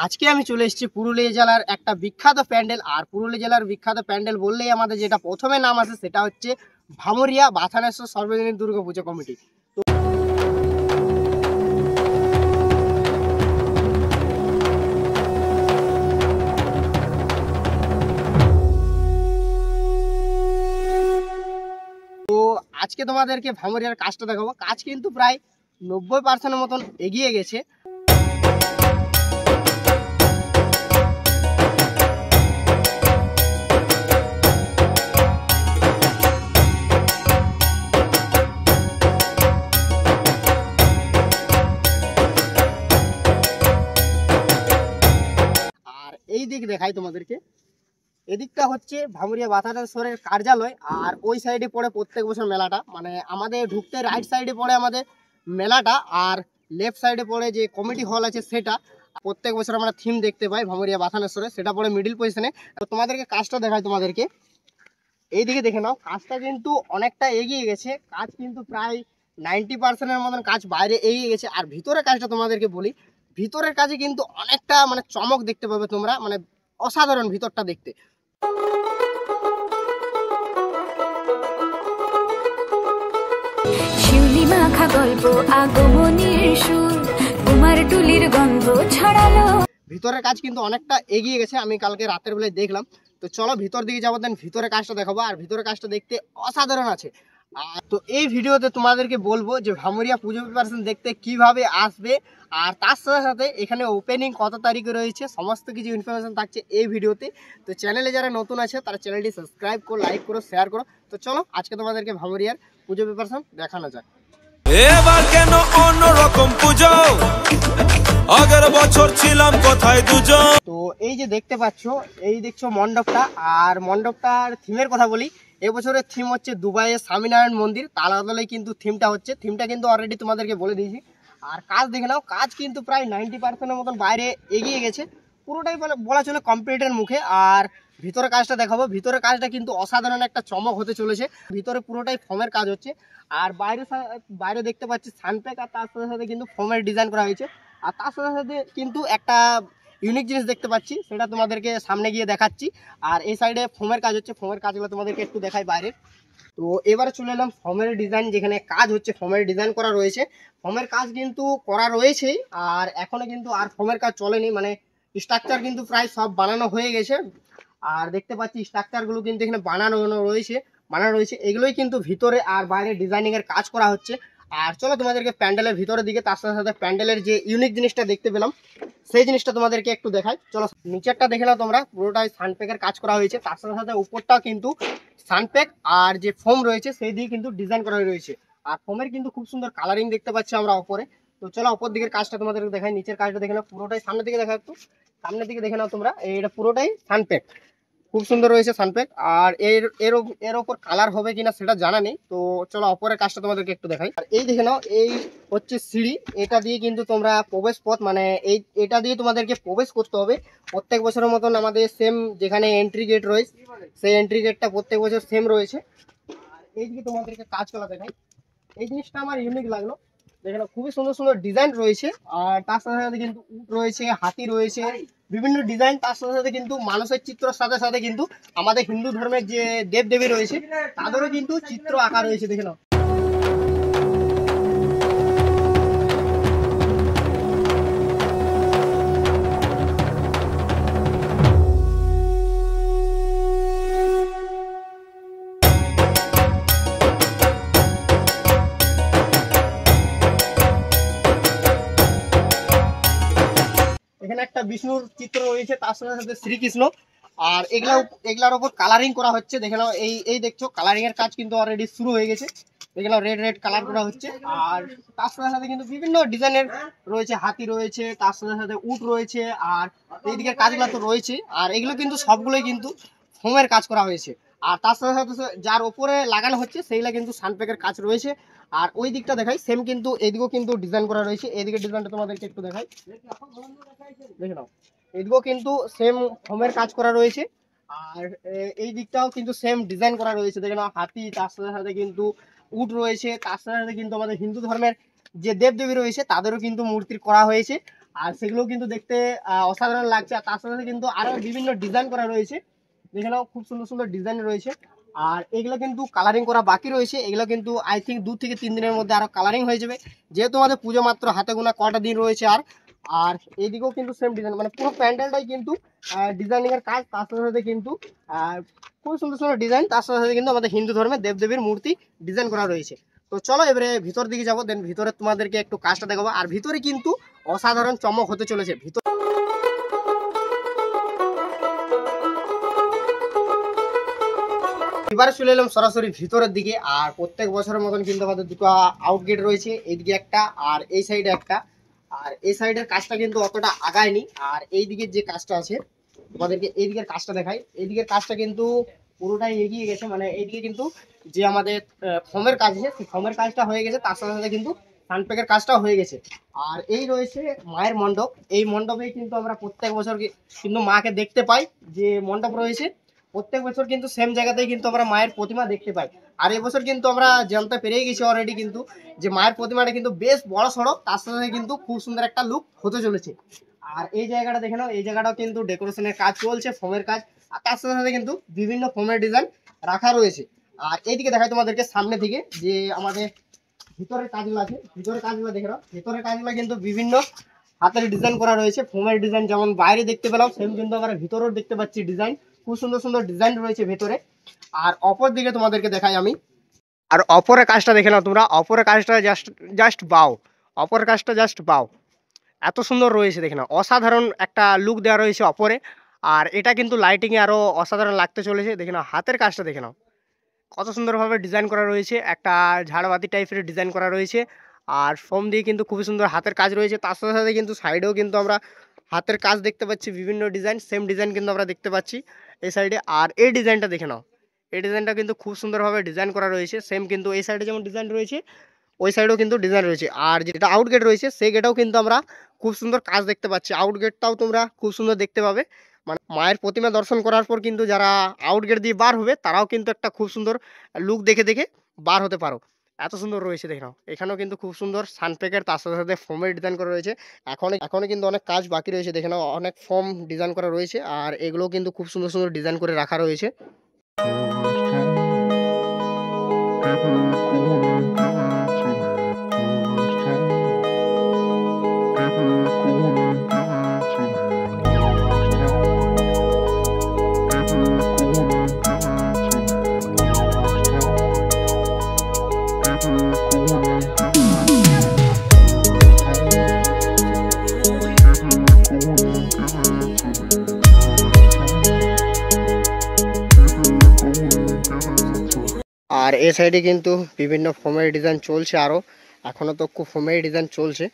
আজকে আমি চলে এসেছি পুরুলিয়া জেলার একটা বিখ্যাত প্যান্ডেল। আর পুরুলিয়া জেলার বিখ্যাত প্যান্ডেল বললেই আমাদের যেটা প্রথমে নাম আসে সেটা হচ্ছে ভামুরিয়া বাথানেশ্বর সর্বজনীন দুর্গাপুজো কমিটি। তো আজকে তোমাদেরকে ভামুরিয়ার কাজটা দেখাবো। কাজ কিন্তু প্রায় 90% মতন এগিয়ে গেছে। এই দিক দেখাই তোমাদেরকে, এদিকটা হচ্ছে ভামুরিয়া বাথানেশ্বরের কার্যালয়, আর ওই সাইডে পড়ে প্রত্যেক বছর মেলাটা, মানে আমাদের ঢুকতে রাইট সাইডে পড়ে আমাদের মেলাটা, আর লেফট সাইডে পড়ে যে কমিটি হল আছে সেটা। প্রত্যেক বছর আমরা থিম দেখতে পাই ভামুরিয়া বাথানেশ্বরে, সেটা পড়ে মিডিল পজিশনে। তো তোমাদেরকে কাজটা দেখাই তোমাদেরকে, এইদিকে দেখে নাও। কাজটা কিন্তু অনেকটা এগিয়ে গেছে, কাজ কিন্তু প্রায় 90%-এর মতন কাজ বাইরে এগিয়ে গেছে। আর ভিতরের কাজটা তোমাদেরকে বলি, ভিতরের কাজে কিন্তু অনেকটা মানে চমক দেখতে পাবে তোমরা, মানে অসাধারণ ভিতরটা দেখতে। শিউলি মাখা গল্প আগমনীর সুর কুমার টুলির গন্ধ ছড়ালো। ভিতরের কাজ কিন্তু অনেকটা এগিয়ে গেছে, আমি কালকে রাতের বেলায় দেখলাম। তো চলো ভিতর দিকে যাবো, দেন ভিতরের কাজটা দেখাবো। আর ভিতরের কাজটা দেখতে অসাধারণ আছে। তো এই ভিডিওতে তোমাদেরকে বলবো যে ভামুরিয়া পুজো প্রিপারেশন দেখতে কিভাবে আসবে, আর তার সাথে সাথে এখানে ওপেনিং কত তারিখে রয়েছে সমস্ত কিছু ইনফরমেশন থাকছে এই ভিডিওতে। তো চ্যানেলে যারা নতুন আছে তারা চ্যানেলটি সাবস্ক্রাইব করো, লাইক করো, শেয়ার করো। তো চলো আজকে তোমাদেরকে ভামুরিয়ার পুজো প্রিপারেশন দেখানো যায়। এবার কেন অন্যরকম পুজো, আগের বছর ছিলাম কোথায় দুজন। তো এই যে দেখতে পাচ্ছ, এই দেখছো মণ্ডপটা, আর মণ্ডপটার থিমের কথা বলি। এবছরের থিম হচ্ছে দুবাইয়ের স্বামীনারায়ণ মন্দির, তালাতলে কিন্তু থিমটা হচ্ছে। থিমটা কিন্তু অলরেডি তোমাদেরকে বলে দিয়েছি। আর কাজ দেখে নাও, কাজ কিন্তু প্রায় 90%-এর মতন বাইরে এগিয়ে গেছে, পুরোটাই বলা চলে কমপ্লিটের মুখে। আর ভিতরে কাজটা দেখাবো, ভিতরে কাজটা কিন্তু অসাধারণ একটা চমক হতে চলেছে। ভিতরে পুরোটাই ফোমের কাজ হচ্ছে, আর বাইরে দেখতে পাচ্ছি সানপ্যাক, আর তার সাথে সাথে কিন্তু ফোমের ডিজাইন করা হয়েছে। আর তার সাথে সাথে কিন্তু একটা ইউনিক জিনিস দেখতে পাচ্ছি, সেটা তোমাদেরকে সামনে গিয়ে দেখাচ্ছি। আর এই সাইডে ফোমের কাজ হচ্ছে, ফোমের কাজগুলো তোমাদেরকে একটু দেখাই বাইরে। তো এবারে চলে এলাম ফোমের ডিজাইন, যেখানে কাজ হচ্ছে ফোমের ডিজাইন করা রয়েছে। ফোমের কাজ কিন্তু করা রয়েছেই, আর এখনো কিন্তু আর ফোমের কাজ চলেনি, মানে স্ট্রাকচার কিন্তু প্রায় সব বানানো হয়ে গেছে। আর দেখতে পাচ্ছি স্ট্রাকচারগুলো কিন্তু এখানে বানানো রয়েছে। এগুলোই কিন্তু ভিতরে আর বাইরে ডিজাইনিংয়ের কাজ করা হচ্ছে। আর চলো তোমাদেরকে প্যান্ডেলের ভিতরের দিকে, তার সাথে সাথে প্যান্ডেলের যে ইউনিক জিনিসটা দেখতে পেলাম সেই জিনিসটা তোমাদেরকে একটু দেখাই। চলো নিচেরটা দেখে নাও তোমরা, পুরোটাই সানপ্যাকের কাজ করা হয়েছে। তার সাথে সাথে উপরটাও কিন্তু সানপ্যাক আর যে ফোম রয়েছে সেই দিয়ে কিন্তু ডিজাইন করা রয়েছে। আর ফোমের কিন্তু খুব সুন্দর কালারিং দেখতে পাচ্ছি আমরা উপরে। তো চলো উপর দিকের কাজটা তোমাদেরকে দেখাই। নিচের কাজটা দেখে নাও, পুরোটাই সামনের দিকে দেখা, একটু সামনের দিকে দেখে নাও তোমরা। এটা পুরোটাই সানপ্যাক, খুব সুন্দর রয়েছে সানপ্যাক। আর এর ওপর কালার হবে কিনা সেটা জানা নেই। তো চলো অপরের কাজটা তোমাদেরকে একটু দেখাই। আর এই দেখে নাও, এই হচ্ছে সিঁড়ি, এটা দিয়ে কিন্তু তোমরা প্রবেশ পথ, মানে এটা দিয়ে তোমাদেরকে প্রবেশ করতে হবে। প্রত্যেক বছরের মতন আমাদের সেম যেখানে এন্ট্রি গেট রয়েছে, সেই এন্ট্রি গেটটা প্রত্যেক বছর সেম রয়েছে। আর এইদিকে তোমাদেরকে কাজগুলো দেখাই। এই জিনিসটা আমার ইউনিক লাগলো, দেখে নাও খুবই সুন্দর সুন্দর ডিজাইন রয়েছে। আর তার সাথে সাথে কিন্তু উট রয়েছে, হাতি রয়েছে, বিভিন্ন ডিজাইন। তার সাথে সাথে কিন্তু মানুষের চিত্রের সাথে সাথে কিন্তু আমাদের হিন্দু ধর্মের যে দেব দেবী রয়েছে তাদেরও কিন্তু চিত্র আঁকা রয়েছে, দেখে নাও। এখানে একটা বিষ্ণুর চিত্র রয়েছে, তার সাথে সাথে শ্রীকৃষ্ণ। আর এগুলার উপর কালারিং করা হচ্ছে, দেখে নাও। এই দেখছো কালারিং এর কাজ কিন্তু অলরেডি শুরু হয়ে গেছে, দেখে নাও রেড কালার করা হচ্ছে। আর তার সাথে সাথে কিন্তু বিভিন্ন ডিজাইনের রয়েছে, হাতি রয়েছে, তার সাথে সাথে উট রয়েছে, আর এইদিকের কাজগুলো তো রয়েছে। আর এগুলো কিন্তু সবগুলোই কিন্তু ফোমের কাজ করা হয়েছে। আর তার সাথে সাথে যার ওপরে লাগানো হচ্ছে সেইগুলা কিন্তু সানপ্যাকের কাজ রয়েছে। আর ওই দিকটা দেখাই, সেম কিন্তু এদিকেও কিন্তু ডিজাইন করা রয়েছে। এইদিকের ডিজাইনটা তোমাদেরকে একটু দেখাই, দেখে নাও। এদিকেও কিন্তু সেম ফোমের কাজ করা রয়েছে। আর এই দিকটাও কিন্তু সেম ডিজাইন করা রয়েছে, দেখে নাও। হাতি, তার সাথে সাথে কিন্তু উট রয়েছে, তার সাথে সাথে কিন্তু আমাদের হিন্দু ধর্মের যে দেবদেবী রয়েছে তাদেরও কিন্তু মূর্তি করা হয়েছে। আর সেগুলো কিন্তু দেখতে অসাধারণ লাগছে। আর তার সাথে কিন্তু আরো বিভিন্ন ডিজাইন করা রয়েছে, যেখানেও খুব সুন্দর সুন্দর ডিজাইন রয়েছে। আর এগুলো কিন্তু কালারিং করা বাকি রয়েছে, এগুলো কিন্তু আই থিঙ্ক 2 থেকে 3 দিনের মধ্যে আরো কালারিং হয়ে যাবে, যেহেতু আমাদের পুজো মাত্র হাতে গোনা কটা দিন রয়েছে। আর আর এইদিকেও কিন্তু সেম ডিজাইন, মানে পুরো প্যান্ডেলটাই কিন্তু ডিজাইনিং এর কাজ, তার সাথে সাথে কিন্তু খুব সুন্দর সুন্দর ডিজাইন, তার সাথে সাথে কিন্তু আমাদের হিন্দু ধর্মে দেবদেবীর মূর্তি ডিজাইন করা রয়েছে। তো চলো এবারে ভিতর দিকে যাবো, দেন ভিতরে তোমাদেরকে একটু কাজটা দেখাবো। আর ভিতরে কিন্তু অসাধারণ চমক হতে চলেছে। ভিতর এবারে চলে এলাম সরাসরি ভিতরের দিকে। আর প্রত্যেক বছরের মতন কিন্তু আমাদের দুটো আউট গেট রয়েছে, এইদিকে একটা আর এই সাইডে একটা। আর এই সাইডের কাজটা কিন্তু অতটা আগায়নি। আর এই দিকের যে কাজটা আছে, তোমাদেরকে এই দিকের কাজটা দেখাই। এই দিকের কাজটা কিন্তু পুরোটাই এগিয়ে গেছে, মানে এইদিকে কিন্তু যে আমাদের ফোমের কাজ আছে, সেই ফোমের কাজটা হয়ে গেছে, তার সাথে সাথে কিন্তু সানপ্যাকের কাজটাও হয়ে গেছে। আর এই রয়েছে মায়ের মণ্ডপ। এই মণ্ডপে কিন্তু আমরা প্রত্যেক বছর কিন্তু মাকে দেখতে পাই, যে মণ্ডপ রয়েছে প্রত্যেক বছর কিন্তু সেম জায়গাতেই কিন্তু আমরা মায়ের প্রতিমা দেখতে পাই। আর এবছর কিন্তু আমরা জানতে পেরেই গেছি অলরেডি কিন্তু, যে মায়ের প্রতিমাটা কিন্তু বেশ বড় সড়ো, তার সাথে কিন্তু খুব সুন্দর একটা লুক হতে চলেছে। আর এই জায়গাটা দেখে নাও, এই জায়গাটাও কিন্তু ডেকোরেশনের কাজ চলছে, ফোমের কাজ। আর তার সাথে সাথে কিন্তু বিভিন্ন ফোমের ডিজাইন রাখা রয়েছে। আর এইদিকে দেখাই তোমাদেরকে সামনে থেকে, যে আমাদের ভিতরের কাজগুলো আছে, ভিতরের কাজগুলো দেখে নাও। ভিতরের কাজগুলো কিন্তু বিভিন্ন হাতের ডিজাইন করা রয়েছে, ফোমের ডিজাইন যেমন বাইরে দেখতে পেলাম, সেম কিন্তু আমরা ভিতরেও দেখতে পাচ্ছি ডিজাইন। খুব সুন্দর সুন্দর ডিজাইন রয়েছে ভেতরে। আর অপর দিকে তোমাদেরকে দেখাই আমি। আর অপরের কাজটা দেখে নাও তোমরা, অপরের কাজটা জাস্ট বাও, অপরের কাজটা জাস্ট বাও, এত সুন্দর রয়েছে দেখে নাও। অসাধারণ একটা লুক দেওয়া রয়েছে অপরে। আর এটা কিন্তু লাইটিংয়ে আরও অসাধারণ লাগতে চলেছে। দেখে নাও হাতের কাজটা দেখে নাও, কত সুন্দরভাবে ডিজাইন করা রয়েছে, একটা ঝাড়বাতি টাইপের ডিজাইন করা রয়েছে। আর ফোম দিয়ে কিন্তু খুবই সুন্দর হাতের কাজ রয়েছে, তার সাথে সাথে কিন্তু সাইডেও কিন্তু আমরা হাতের কাজ দেখতে পাচ্ছি, বিভিন্ন ডিজাইন, সেম ডিজাইন কিন্তু আমরা দেখতে পাচ্ছি এই সাইডে। আর এই ডিজাইনটা দেখে নাও, এই ডিজাইনটা কিন্তু খুব সুন্দরভাবে ডিজাইন করা রয়েছে, সেম কিন্তু এই সাইডে যেমন ডিজাইন রয়েছে, ওই সাইডেও কিন্তু ডিজাইন রয়েছে। আর যেটা আউট গেট রয়েছে, সেই গেটেও কিন্তু আমরা খুব সুন্দর কাজ দেখতে পাচ্ছি। আউট গেটটাও তোমরা খুব সুন্দর দেখতে পাবে, মানে মায়ের প্রতিমা দর্শন করার পর কিন্তু যারা আউট গেট দিয়ে বার হবে, তারাও কিন্তু একটা খুব সুন্দর লুক দেখে দেখে বার হতে পারো। এত সুন্দর রয়েছে দেখে নাও। এখানেও কিন্তু খুব সুন্দর সানপ্যাকের, তার সাথে সাথে ফোমের ডিজাইন করা রয়েছে। এখনো কিন্তু অনেক কাজ বাকি রয়েছে, দেখে নাও অনেক ফোম ডিজাইন করা রয়েছে। আর এগুলোও কিন্তু খুব সুন্দর সুন্দর ডিজাইন করে রাখা রয়েছে। আর এই সাইডে কিন্তু বিভিন্ন ফোমের ডিজাইন চলছে, আরও এখনও তো খুব ফোমের ডিজাইন চলছে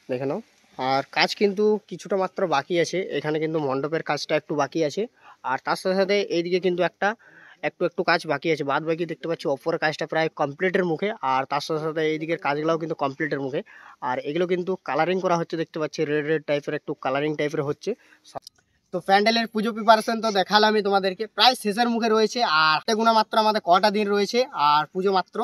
দেখে নাও। আর কাজ কিন্তু কিছুটা মাত্র বাকি আছে, এখানে কিন্তু মণ্ডপের কাজটা একটু বাকি আছে। আর তার সাথে সাথে এইদিকে কিন্তু একটু কাজ বাকি আছে, বাদ বাকি দেখতে পাচ্ছি অপরের কাজটা প্রায় কমপ্লিটের মুখে। আর তার সাথে সাথে এইদিকের কাজগুলোও কিন্তু কমপ্লিটের মুখে। আর এগুলো কিন্তু কালারিং করা হচ্ছে, দেখতে পাচ্ছি রেড রেড টাইপের, একটু কালারিং টাইপের হচ্ছে। তো প্যান্ডেলের পুজো প্রিপারেশন তো দেখালাম আমি তোমাদেরকে, প্রায় শেষের মুখে রয়েছে। আর হাতে গোনা মাত্র আমাদের কটা দিন রয়েছে আর পুজো মাত্র।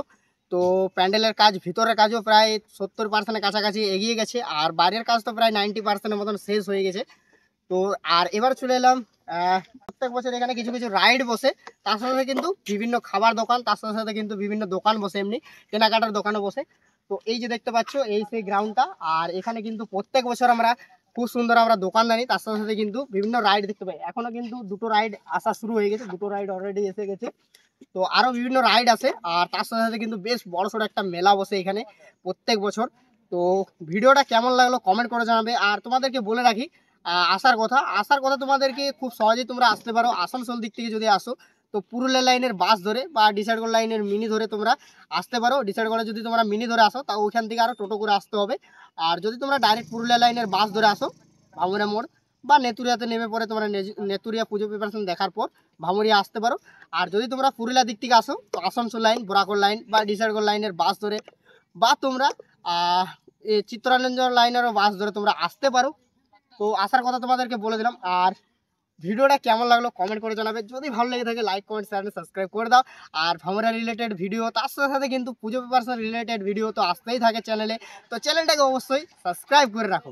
তো প্যান্ডেলের কাজ, ভিতরের কাজও প্রায় 70% কাছাকাছি এগিয়ে গেছে। আর বাইরের কাজ তো প্রায় 90% মতন শেষ হয়ে গেছে। তো আর এবার চলে এলাম, প্রত্যেক বছর এখানে কিছু কিছু রাইড বসে, তার সাথে সাথে কিন্তু বিভিন্ন খাবার দোকান, তার সাথে সাথে কিন্তু বিভিন্ন দোকান বসে, এমনি কেনাকাটার দোকানও বসে। তো এই যে দেখতে পাচ্ছ, এই সেই গ্রাউন্ডটা। আর এখানে কিন্তু প্রত্যেক বছর আমরা খুব সুন্দর আমরা দোকানদারি, তার সাথে সাথে কিন্তু বিভিন্ন রাইড দেখতে পাই। এখনো কিন্তু দুটো রাইড আসা শুরু হয়ে গেছে, দুটো রাইড অলরেডি এসে গেছে। তো আরও বিভিন্ন রাইড আছে। আর তার সাথে সাথে কিন্তু বেশ বড়সড় একটা মেলা বসে এখানে প্রত্যেক বছর। তো ভিডিওটা কেমন লাগলো কমেন্ট করে জানাবে। আর তোমাদেরকে বলে রাখি, আসার কথা তোমাদেরকে খুব সহজেই তোমরা আসতে পারো। আসানসোল দিক থেকে যদি আসো, তো পুরুলিয়া লাইনের বাস ধরে বা ডিসাইডগড় লাইনের মিনি ধরে তোমরা আসতে পারো। ডিসাইডগড়ে যদি তোমরা মিনি ধরে আসো, তা ওইখান থেকে আরও টোটো করে আসতে হবে। আর যদি তোমরা ডাইরেক্ট পুরুলিয়া লাইনের বাস ধরে আসো, ভামুরিয়া মোড় বা নেতুরিয়াতে নেমে পরে তোমরা নেতুরিয়া পুজো প্রিপারেশন দেখার পর ভামুরিয়া আসতে পারো। আর যদি তোমরা পুরুলিয়া দিক থেকে আসো, তো আসানসোল লাইন, বরাকর লাইন বা ডিসাইডগড় লাইনের বাস ধরে বা তোমরা চিত্তরঞ্জন লাইনেরও বাস ধরে তোমরা আসতে পারো। তো আসার কথা তোমাদেরকে বলে দিলাম। আর ভিডিওটা কেমন লাগলো কমেন্ট করে জানাবে। যদি ভালো লেগে থাকে লাইক কমেন্ট চ্যানেল সাবস্ক্রাইব করে দাও। আর ভামুরিয়া রিলেটেড ভিডিও, তার সাথে সাথে কিন্তু পুজো প্রিপারেশন রিলেটেড ভিডিও তো আসতেই থাকে চ্যানেলে। তো চ্যানেলটাকে অবশ্যই সাবস্ক্রাইব করে রাখো।